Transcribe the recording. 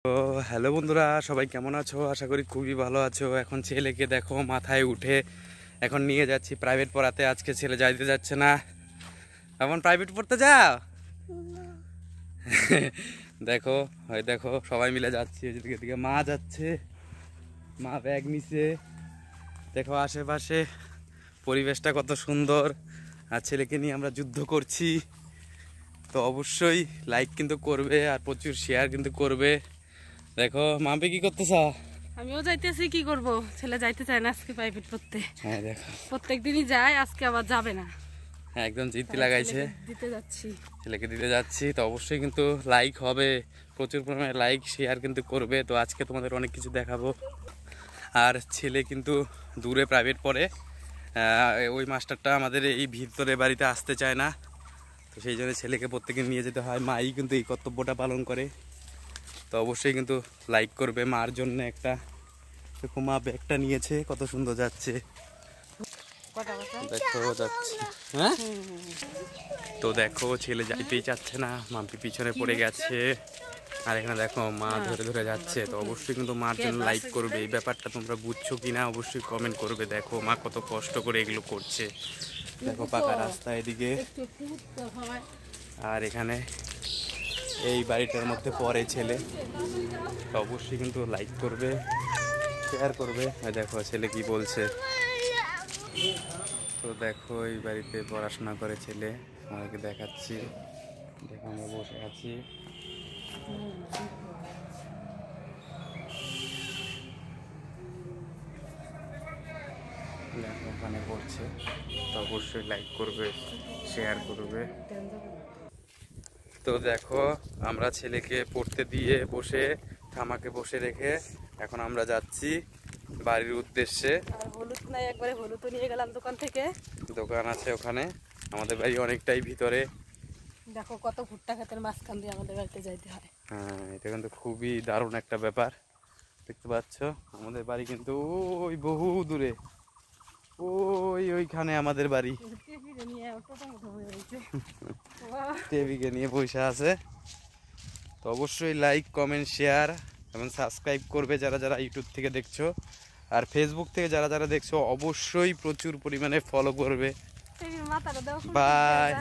তো হ্যালো বন্ধুরা, সবাই কেমন আছো? আশা করি খুবই ভালো আছো। এখন ছেলেকে দেখো মাথায় উঠে এখন নিয়ে যাচ্ছি প্রাইভেট পড়াতে। আজকে ছেলে যাইতে যাচ্ছে না। এখন প্রাইভেট পড়তে যাও। দেখো দেখো সবাই মিলে যাচ্ছি। এদিকে দিকে মা যাচ্ছে, মা ব্যাগ নিছে। দেখো আশেপাশে পরিবেশটা কত সুন্দর, আর ছেলেকে নিয়ে আমরা যুদ্ধ করছি। তো অবশ্যই লাইক কিন্তু করবে আর প্রচুর শেয়ার কিন্তু করবে। দেখো মাম্পি কি করতেছ? আমিও যাইতেছি, কি করব, ছেলে যাইতে চায় না আজকে প্রাইভেট পড়তে। হ্যাঁ দেখো প্রত্যেকদিনই যায়, আজকে আবার যাবে না। হ্যাঁ একদম জিদ্দি লাগাইছে। দিতে যাচ্ছি, ছেলেকে দিতে যাচ্ছি। তো অবশ্যই কিন্তু লাইক হবে, প্রচুর পরিমাণে লাইক শেয়ার কিন্তু করবে। তো আজকে তোমাদের অনেক কিছু দেখাবো। আর ছেলে কিন্তু দূরে প্রাইভেট পড়ে, ওই মাস্টারটা আমাদের এই ভিতরে বাড়িতে আসতে চায় না। তো সেই জন্য ছেলেকে প্রত্যেকে নিয়ে যেতে হয়। মাই কিন্তু এই কর্তব্যটা পালন করে। তো অবশ্যই কিন্তু লাইক করবে। মার জন্য একটা দেখো, মা ব্যাগটা নিয়েছে, কত সুন্দর যাচ্ছে। দেখো যাচ্ছে। হ্যাঁ তো দেখো ছেলে যাইতেই চাচ্ছে না, মাম্পি পিছনে পড়ে গেছে। আর এখানে দেখো মা ধরে ধরে যাচ্ছে। তো অবশ্যই কিন্তু মার জন্য লাইক করবে। এই ব্যাপারটা তোমরা বুঝছো কিনা অবশ্যই কমেন্ট করবে। দেখো মা কত কষ্ট করে এগুলো করছে। দেখো পাকা রাস্তা এদিকে, আর এখানে এই বাড়িটার মধ্যে পড়ে ছেলে। তো অবশ্যই কিন্তু লাইক করবে, শেয়ার করবে। দেখো ছেলে কি বলছে। তো দেখো এই বাড়িতে পড়াশোনা করে ছেলে, আমাকে দেখাচ্ছি। দেখো আমরা বসে আছি। দেখো ওখানে পড়ছে। তো অবশ্যই লাইক করবে, শেয়ার করবে। তো দেখো আমরা ছেলেকে পড়তে দিয়ে বসে, ঠামাকে বসে রেখে এখন আমরা যাচ্ছি বাড়ির উদ্দেশ্যে। হলুদ নাই, একবারে হলুদ নিয়ে গেলাম দোকান থেকে। দোকান আছে ওখানে, আমাদের বাড়ি অনেকটাই ভিতরে। দেখো কত ভুট্টা ক্ষেতের মাঝখান দিয়ে আমাদের বাড়িতে যাইতে হয়। হ্যাঁ এটা কিন্তু খুবই দারুণ একটা ব্যাপার। দেখতে পাচ্ছ আমাদের বাড়ি কিন্তু ওই বহু দূরে, ওইখানে আমাদের বাড়ি। টেবিকে নিয়ে বসে আছে। তো অবশ্যই লাইক কমেন্ট শেয়ার এবং সাবস্ক্রাইব করবে যারা যারা ইউটিউব থেকে দেখছো। আর ফেসবুক থেকে যারা যারা দেখছো অবশ্যই প্রচুর পরিমাণে ফলো করবে। মাথাটা দাও। বাই।